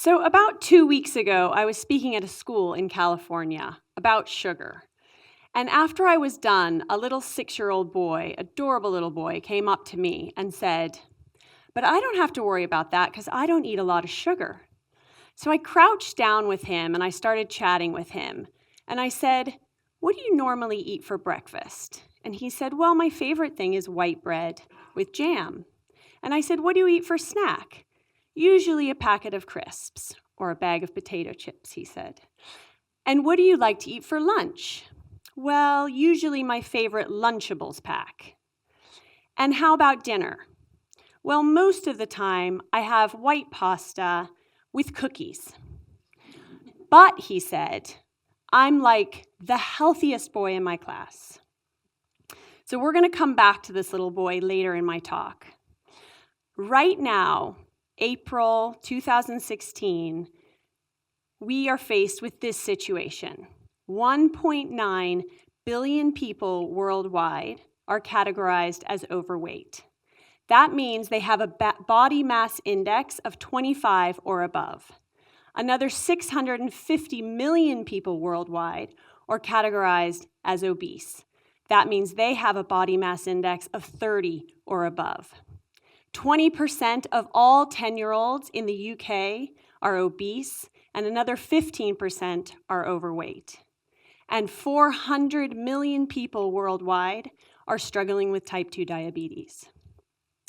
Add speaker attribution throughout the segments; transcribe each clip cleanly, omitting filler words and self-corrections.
Speaker 1: So about 2 weeks ago, I was speaking at a school in California about sugar. And after I was done, a little 6-year-old boy, adorable little boy, came up to me and said, "But I don't have to worry about that because I don't eat a lot of sugar." So I crouched down with him and I started chatting with him. And I said, "What do you normally eat for breakfast?" And he said, "Well, my favorite thing is white bread with jam." And I said, "What do you eat for snack?" "Usually a packet of crisps or a bag of potato chips," he said. "And what do you like to eat for lunch?" "Well, usually my favorite Lunchables pack." "And how about dinner?" "Well, most of the time I have white pasta with cookies." "But," he said, "I'm like the healthiest boy in my class." So we're going to come back to this little boy later in my talk. Right now, April 2016, we are faced with this situation. 1.9 billion people worldwide are categorized as overweight. That means they have a body mass index of 25 or above. Another 650 million people worldwide are categorized as obese. That means they have a body mass index of 30 or above. 20% of all 10-year-olds in the UK are obese, and another 15% are overweight. And 400 million people worldwide are struggling with type 2 diabetes.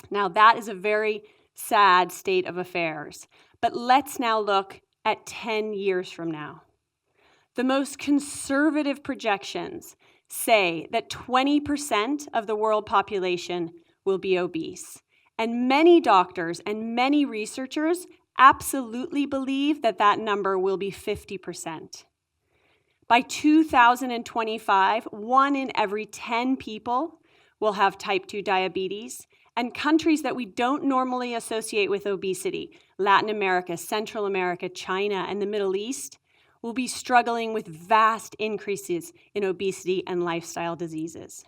Speaker 1: Now, that is a very sad state of affairs, but let's now look at 10 years from now. The most conservative projections say that 20% of the world population will be obese. And many doctors and many researchers absolutely believe that that number will be 50%. By 2025, 1 in every 10 people will have type 2 diabetes, and countries that we don't normally associate with obesity, Latin America, Central America, China, and the Middle East, will be struggling with vast increases in obesity and lifestyle diseases.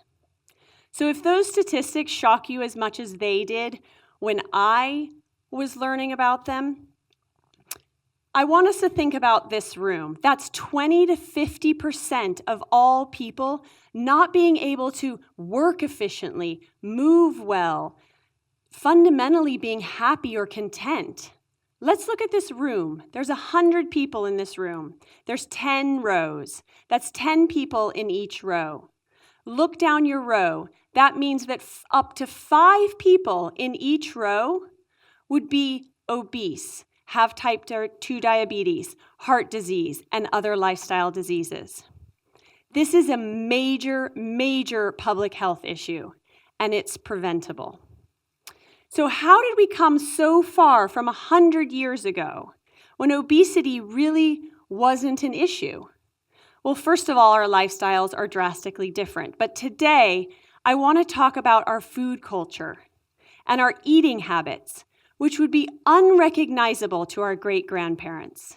Speaker 1: So if those statistics shock you as much as they did when I was learning about them, I want us to think about this room. That's 20 to 50% of all people not being able to work efficiently, move well, fundamentally being happy or content. Let's look at this room. There's 100 people in this room. There's 10 rows. That's 10 people in each row. Look down your row. That means that up to 5 people in each row would be obese, have type 2 diabetes, heart disease, and other lifestyle diseases. This is a major, major public health issue, and it's preventable. So how did we come so far from 100 years ago when obesity really wasn't an issue? Well, first of all, our lifestyles are drastically different. But today, I want to talk about our food culture and our eating habits, which would be unrecognizable to our great-grandparents.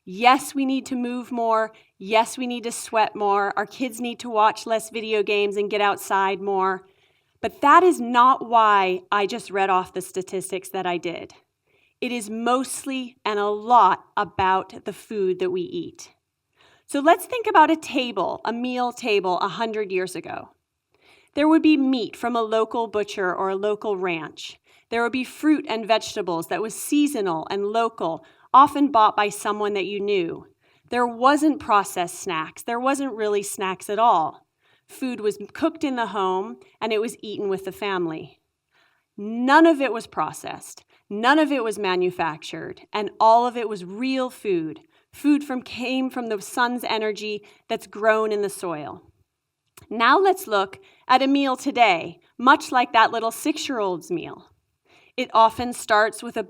Speaker 1: Yes, we need to move more. Yes, we need to sweat more. Our kids need to watch less video games and get outside more. But that is not why I just read off the statistics that I did. It is mostly and a lot about the food that we eat. So let's think about a meal table 100 years ago. There would be meat from a local butcher or a local ranch. There would be fruit and vegetables that was seasonal and local, often bought by someone that you knew. There wasn't processed snacks. There wasn't really snacks at all. Food was cooked in the home and it was eaten with the family. None of it was processed. None of it was manufactured, and all of it was real food. Food came from the sun's energy that's grown in the soil. Now let's look at a meal today, much like that little 6-year-old's meal. It often starts with a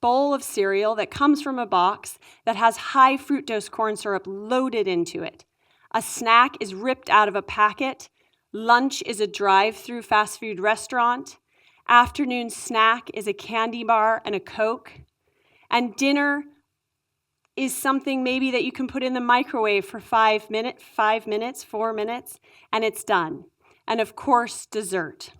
Speaker 1: bowl of cereal that comes from a box that has high fructose corn syrup loaded into it. A snack is ripped out of a packet. Lunch is a drive-through fast food restaurant. Afternoon snack is a candy bar and a Coke. And dinner is something maybe that you can put in the microwave for 4 minutes, and it's done. And of course, dessert.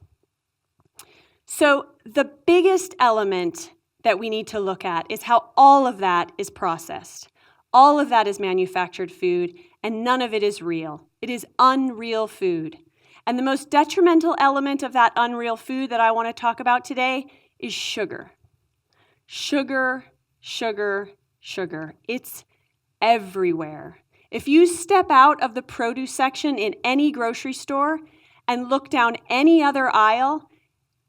Speaker 1: So the biggest element that we need to look at is how all of that is processed. All of that is manufactured food, and none of it is real. It is unreal food. And the most detrimental element of that unreal food that I want to talk about today is sugar. Sugar, sugar, sugar. It's everywhere. If you step out of the produce section in any grocery store and look down any other aisle,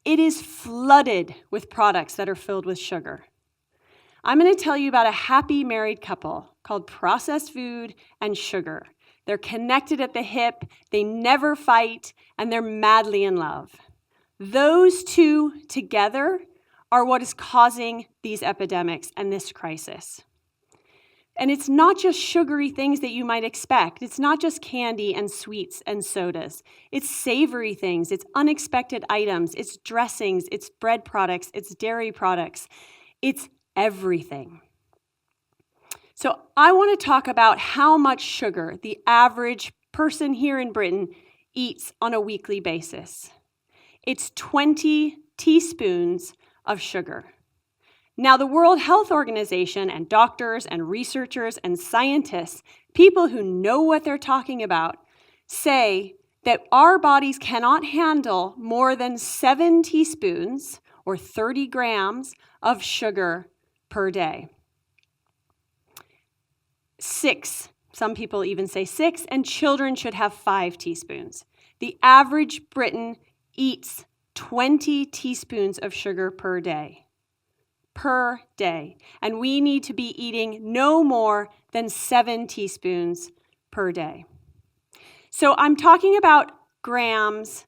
Speaker 1: it is flooded with products that are filled with sugar. I'm going to tell you about a happy married couple called Processed Food and Sugar. They're connected at the hip, they never fight, and they're madly in love. Those two together are what is causing these epidemics and this crisis. And it's not just sugary things that you might expect. It's not just candy and sweets and sodas. It's savory things, it's unexpected items, it's dressings, it's bread products, it's dairy products. It's everything. So I want to talk about how much sugar the average person here in Britain eats on a weekly basis. It's 20 teaspoons of sugar. Now, the World Health Organization and doctors and researchers and scientists, people who know what they're talking about, say that our bodies cannot handle more than 7 teaspoons or 30 grams of sugar per day. 6, some people even say 6, and children should have 5 teaspoons. The average Briton eats 20 teaspoons of sugar per day. Per day. And we need to be eating no more than 7 teaspoons per day. So I'm talking about grams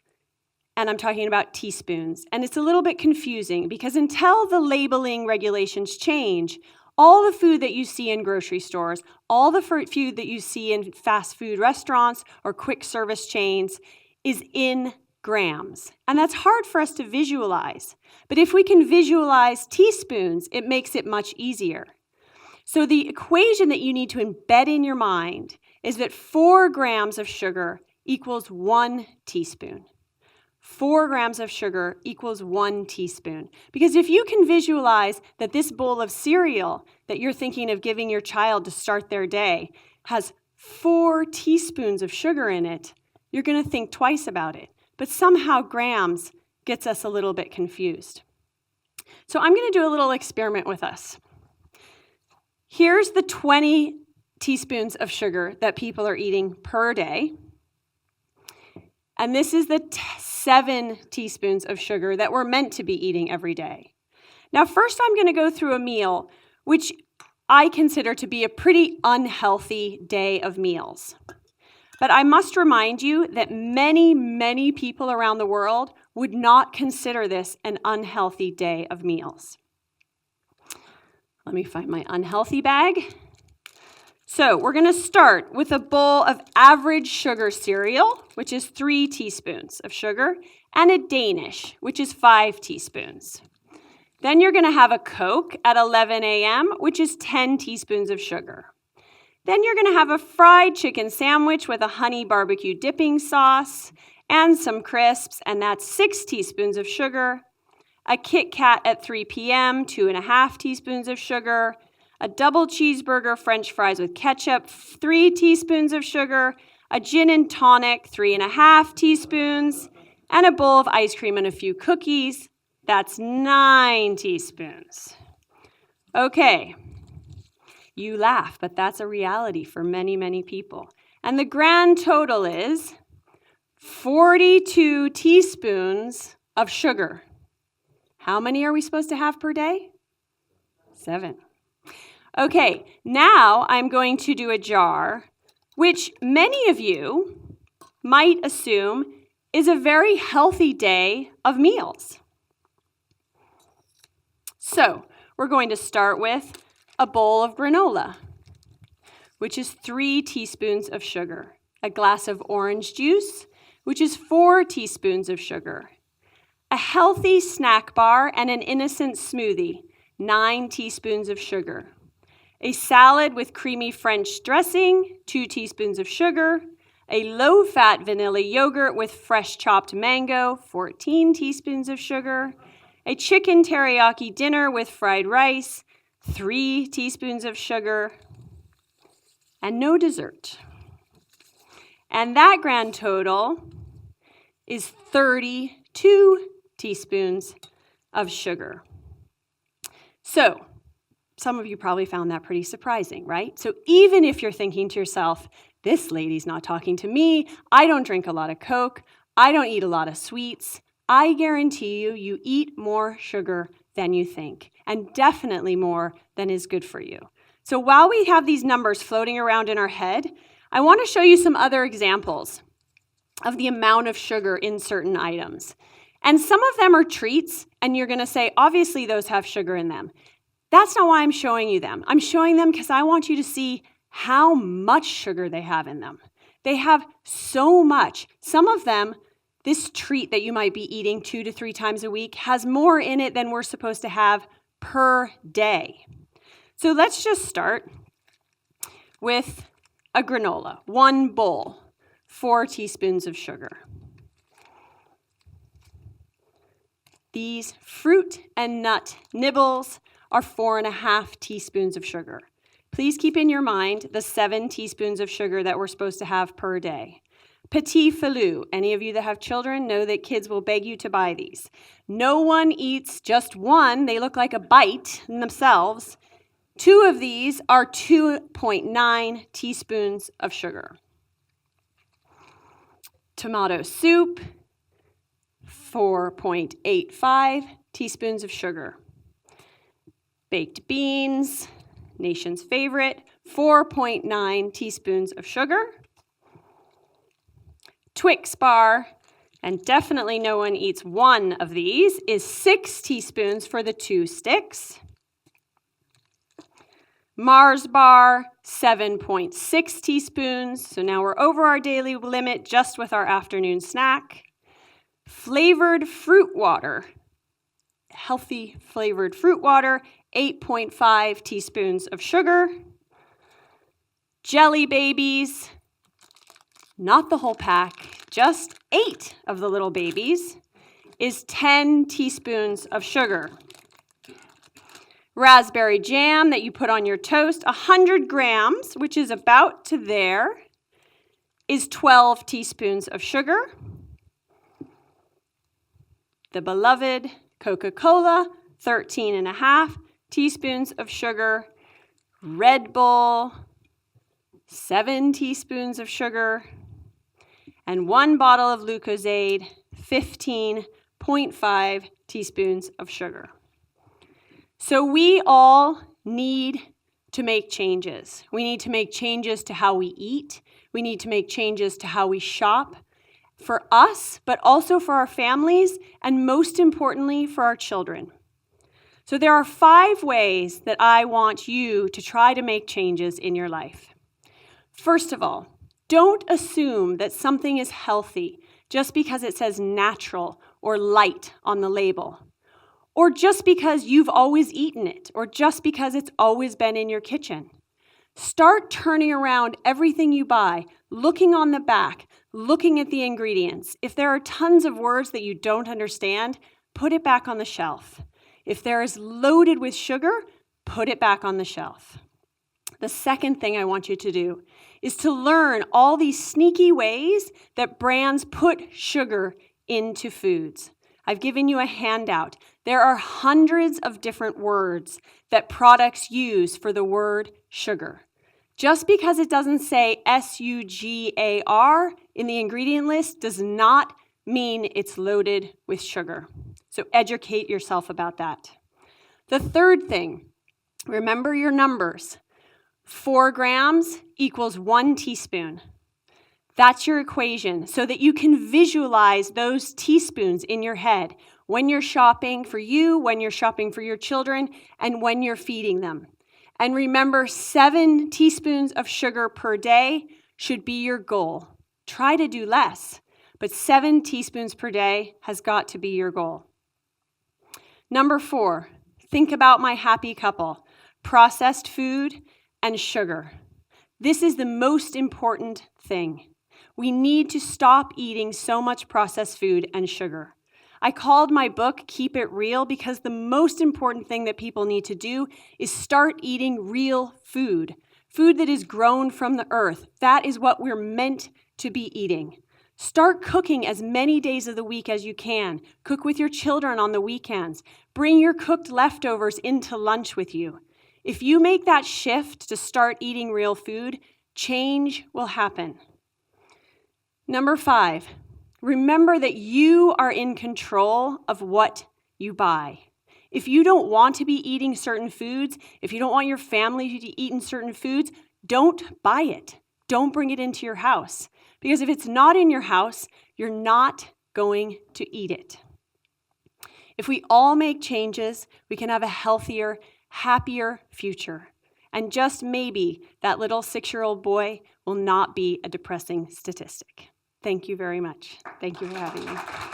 Speaker 1: and I'm talking about teaspoons. And it's a little bit confusing because until the labeling regulations change, all the food that you see in grocery stores, all the food that you see in fast food restaurants or quick service chains is in grams. And that's hard for us to visualize. But if we can visualize teaspoons, it makes it much easier. So the equation that you need to embed in your mind is that 4 grams of sugar equals 1 teaspoon. 4 grams of sugar equals 1 teaspoon. Because if you can visualize that this bowl of cereal that you're thinking of giving your child to start their day has 4 teaspoons of sugar in it, you're going to think twice about it. But somehow grams gets us a little bit confused. So I'm going to do a little experiment with us. Here's the 20 teaspoons of sugar that people are eating per day. And this is the 7 teaspoons of sugar that we're meant to be eating every day. Now, first I'm going to go through a meal which I consider to be a pretty unhealthy day of meals. But I must remind you that many, many people around the world would not consider this an unhealthy day of meals. Let me find my unhealthy bag. So we're going to start with a bowl of average sugar cereal, which is 3 teaspoons of sugar, and a Danish, which is 5 teaspoons. Then you're going to have a Coke at 11 a.m., which is 10 teaspoons of sugar. Then you're going to have a fried chicken sandwich with a honey barbecue dipping sauce and some crisps, and that's 6 teaspoons of sugar. A Kit Kat at 3 p.m., 2.5 teaspoons of sugar. A double cheeseburger, French fries with ketchup, 3 teaspoons of sugar. A gin and tonic, 3.5 teaspoons. And a bowl of ice cream and a few cookies. That's 9 teaspoons. Okay. You laugh, but that's a reality for many, many people. And the grand total is 42 teaspoons of sugar. How many are we supposed to have per day? 7. Okay, now I'm going to do a jar, which many of you might assume is a very healthy day of meals. So we're going to start with a bowl of granola, which is 3 teaspoons of sugar. A glass of orange juice, which is 4 teaspoons of sugar. A healthy snack bar and an innocent smoothie, 9 teaspoons of sugar. A salad with creamy French dressing, 2 teaspoons of sugar. A low-fat vanilla yogurt with fresh chopped mango, 14 teaspoons of sugar. A chicken teriyaki dinner with fried rice, 3 teaspoons of sugar, and no dessert. And that grand total is 32 teaspoons of sugar. So, some of you probably found that pretty surprising, right? So even if you're thinking to yourself, this lady's not talking to me, I don't drink a lot of Coke, I don't eat a lot of sweets, I guarantee you, you eat more sugar than you think, and definitely more than is good for you. So while we have these numbers floating around in our head, I want to show you some other examples of the amount of sugar in certain items. And some of them are treats, and you're going to say, obviously those have sugar in them. That's not why I'm showing you them. I'm showing them because I want you to see how much sugar they have in them. They have so much. Some of them, this treat that you might be eating 2 to 3 times a week, has more in it than we're supposed to have per day. So let's just start with a granola, 1 bowl, 4 teaspoons of sugar. These fruit and nut nibbles are 4.5 teaspoons of sugar. Please keep in your mind the 7 teaspoons of sugar that we're supposed to have per day. Petit Filou, any of you that have children know that kids will beg you to buy these. No one eats just one, they look like a bite in themselves. 2 of these are 2.9 teaspoons of sugar. Tomato soup, 4.85 teaspoons of sugar. Baked beans, nation's favorite, 4.9 teaspoons of sugar. Twix bar, and definitely no one eats one of these, is 6 teaspoons for the 2 sticks. Mars bar, 7.6 teaspoons. So now we're over our daily limit just with our afternoon snack. Flavored fruit water, healthy flavored fruit water, 8.5 teaspoons of sugar. Jelly Babies, not the whole pack, just 8 of the little babies, is 10 teaspoons of sugar. Raspberry jam that you put on your toast, 100 grams, which is about to there, is 12 teaspoons of sugar. The beloved Coca-Cola, 13.5 teaspoons of sugar. Red Bull, 7 teaspoons of sugar. And 1 bottle of Lucozade, 15.5 teaspoons of sugar. So we all need to make changes. We need to make changes to how we eat. We need to make changes to how we shop for us, but also for our families, and most importantly, for our children. So there are 5 ways that I want you to try to make changes in your life. First of all, don't assume that something is healthy just because it says natural or light on the label, or just because you've always eaten it, or just because it's always been in your kitchen. Start turning around everything you buy, looking on the back, looking at the ingredients. If there are tons of words that you don't understand, put it back on the shelf. If there is loaded with sugar, put it back on the shelf. The second thing I want you to do is to learn all these sneaky ways that brands put sugar into foods. I've given you a handout. There are hundreds of different words that products use for the word sugar. Just because it doesn't say S-U-G-A-R in the ingredient list does not mean it's loaded with sugar. So educate yourself about that. The third thing, remember your numbers. 4 grams equals 1 teaspoon. That's your equation so that you can visualize those teaspoons in your head when you're shopping for you, when you're shopping for your children, and when you're feeding them. And remember, 7 teaspoons of sugar per day should be your goal. Try to do less, but 7 teaspoons per day has got to be your goal. Number 4, think about my happy couple, processed food and sugar. This is the most important thing. We need to stop eating so much processed food and sugar. I called my book Keep It Real because the most important thing that people need to do is start eating real food, food that is grown from the earth. That is what we're meant to be eating. Start cooking as many days of the week as you can. Cook with your children on the weekends. Bring your cooked leftovers into lunch with you. If you make that shift to start eating real food, change will happen. Number 5, remember that you are in control of what you buy. If you don't want to be eating certain foods, if you don't want your family to eat certain foods, don't buy it. Don't bring it into your house. Because if it's not in your house, you're not going to eat it. If we all make changes, we can have a healthier, happier future. And just maybe that little 6-year-old boy will not be a depressing statistic. Thank you very much. Thank you for having me.